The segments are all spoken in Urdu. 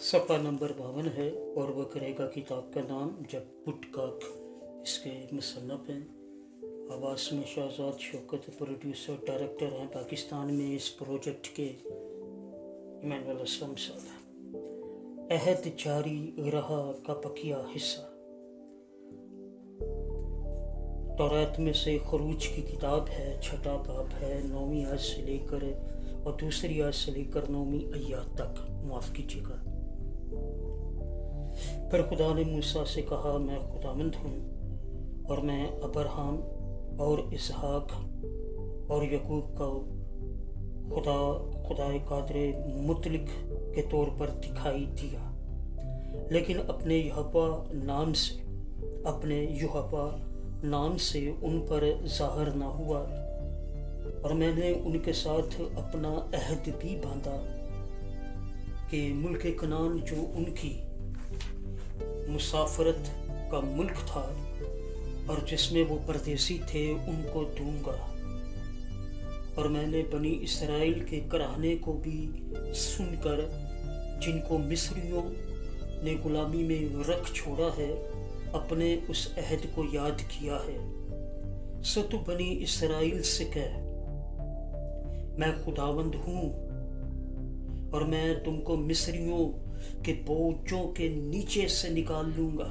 صفحہ نمبر 52 ہے اور وہ کرے گا کتاب کا نام جب وڈکاک اس کے مصنف ہیں۔ آواز میں شہزاد شوکت پروڈیوسر ڈائریکٹر ہیں پاکستان میں اس پروجیکٹ کے ایمانویل اسلم صاحب۔ عہد جاری رہا کا بقیہ حصہ۔ تورات میں سے خروج کی کتاب ہے، 6واں باب ہے، 9ویں آیت سے لے کر اور 2 آیت سے لے کر 9ویں آیات تک۔ معاف کیجیے گا۔ پھر خدا نے موسیٰ سے کہا، میں خداوند ہوں اور میں ابراہیم اور اسحاق اور یعقوب کو خدائے قادر مطلق کے طور پر دکھائی دیا، لیکن اپنے یہوہ نام سے ان پر ظاہر نہ ہوا، اور میں نے ان کے ساتھ اپنا عہد بھی باندھا کہ ملک کنعان جو ان کی مسافرت کا ملک تھا اور جس میں وہ پردیسی تھے ان کو دوں گا، اور میں نے بنی اسرائیل کے کراہنے کو بھی سن کر جن کو مصریوں نے غلامی میں رکھ چھوڑا ہے اپنے اس عہد کو یاد کیا ہے۔ سو تو بنی اسرائیل سے کہہ، میں خداوند ہوں اور میں تم کو مصریوں کے بوجھوں کے نیچے سے نکال لوں گا،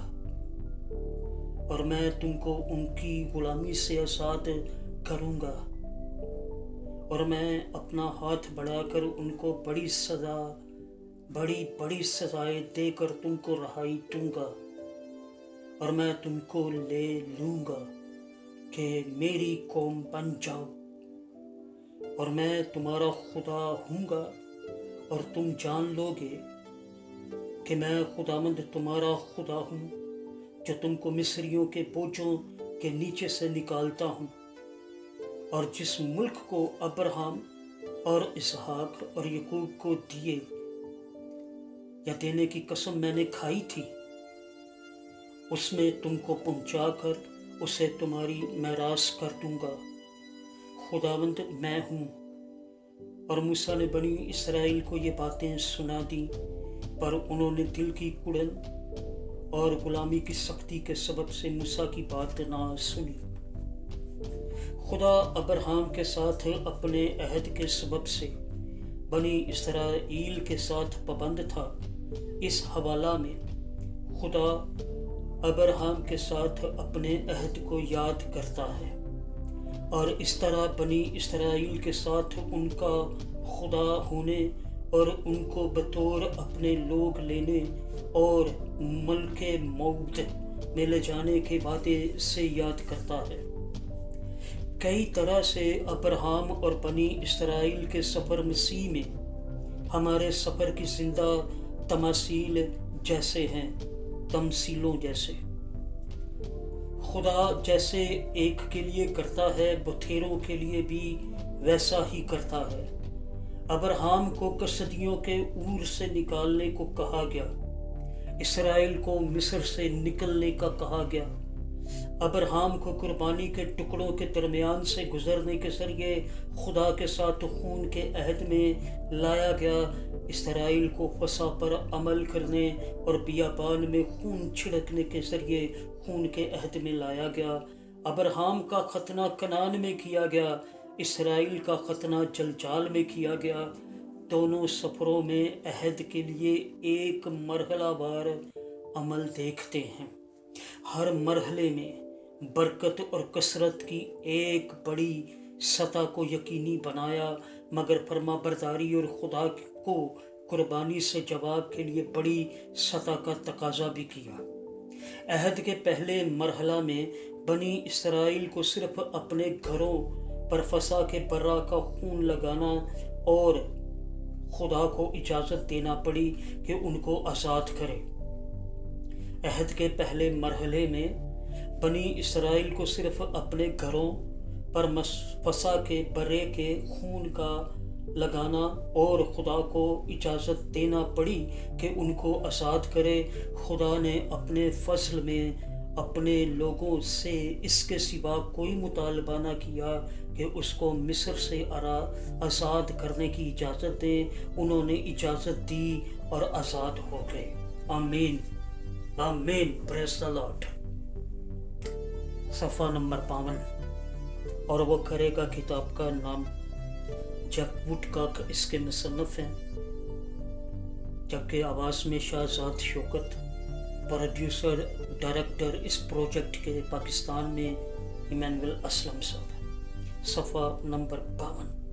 اور میں تم کو ان کی غلامی سے آزاد کروں گا، اور میں اپنا ہاتھ بڑھا کر ان کو بڑی سزائیں دے کر تم کو رہائی دوں گا، اور میں تم کو لے لوں گا کہ میری قوم بن جاؤ، اور میں تمہارا خدا ہوں گا، اور تم جان لو گے کہ میں خداوند تمہارا خدا ہوں جو تم کو مصریوں کے بوجھوں کے نیچے سے نکالتا ہوں، اور جس ملک کو ابراہیم اور اسحاق اور یعقوب کو دینے کی قسم میں نے کھائی تھی، اس میں تم کو پہنچا کر اسے تمہاری میراث کر دوں گا۔ خداوند میں ہوں۔ اور موسیٰ نے بنی اسرائیل کو یہ باتیں سنا دیں، پر انہوں نے دل کی کڑن اور غلامی کی سختی کے سبب سے موسیٰ کی بات نہ سنی۔ خدا ابراہیم کے ساتھ اپنے عہد کے سبب سے بنی اسرائیل کے ساتھ پابند تھا۔ اس حوالہ میں خدا ابراہیم کے ساتھ اپنے عہد کو یاد کرتا ہے، اور اس طرح بنی اسرائیل کے ساتھ ان کا خدا ہونے اور ان کو بطور اپنے لوگ لینے اور ملک موعود میں لے جانے کے وعدے سے یاد کرتا ہے۔ کئی طرح سے ابراہیم اور بنی اسرائیل کے سفر مسیح میں ہمارے سفر کی زندہ تمثیلوں جیسے خدا جیسے ایک کے لیے کرتا ہے بتھیروں کے لیے بھی ویسا ہی کرتا ہے۔ ابراہیم کو کسدیوں کے عور سے نکالنے کو کہا گیا، اسرائیل کو مصر سے نکلنے کا کہا گیا۔ ابراہیم کو قربانی کے ٹکڑوں کے درمیان سے گزرنے کے ذریعے خدا کے ساتھ خون کے عہد میں لایا گیا۔ اسرائیل کو فسح پر عمل کرنے اور بیابان میں خون چھڑکنے کے ذریعے خون کے عہد میں لایا گیا۔ ابراہیم کا ختنہ کنعان میں کیا گیا، اسرائیل کا ختنہ جلجال میں کیا گیا۔ دونوں سفروں میں عہد کے لیے ایک مرحلہ وار عمل دیکھتے ہیں۔ ہر مرحلے میں برکت اور کثرت کی ایک بڑی سطح کو یقینی بنایا، مگر فرما برداری اور خدا کو قربانی سے جواب کے لیے بڑی سطح کا تقاضا بھی کیا۔ عہد کے پہلے مرحلہ میں بنی اسرائیل کو صرف اپنے گھروں پر فسح کے برا کا خون لگانا اور خدا کو اجازت دینا پڑی کہ ان کو آزاد کرے۔ عہد کے پہلے مرحلے میں بنی اسرائیل کو صرف اپنے گھروں پر فسح کے برے کے خون کا لگانا اور خدا کو اجازت دینا پڑی کہ ان کو آزاد کرے۔ خدا نے اپنے فضل میں اپنے لوگوں سے اس کے سوا کوئی مطالبہ نہ کیا کہ اس کو مصر سے آزاد کرنے کی اجازت دیں۔ انہوں نے اجازت دی اور آزاد ہو گئے۔ آمین آمین، پریز دی لارڈ۔ صفحہ نمبر 52۔ اور وہ کرے گا کتاب کا نام جیف وڈ کاک اس کے مصنف ہیں، جبکہ آواز میں شہزاد شوکت، پروڈیوسر ڈائریکٹر اس پروجیکٹ کے پاکستان میں ایمینول اسلم صاحب۔ صفحہ نمبر 52۔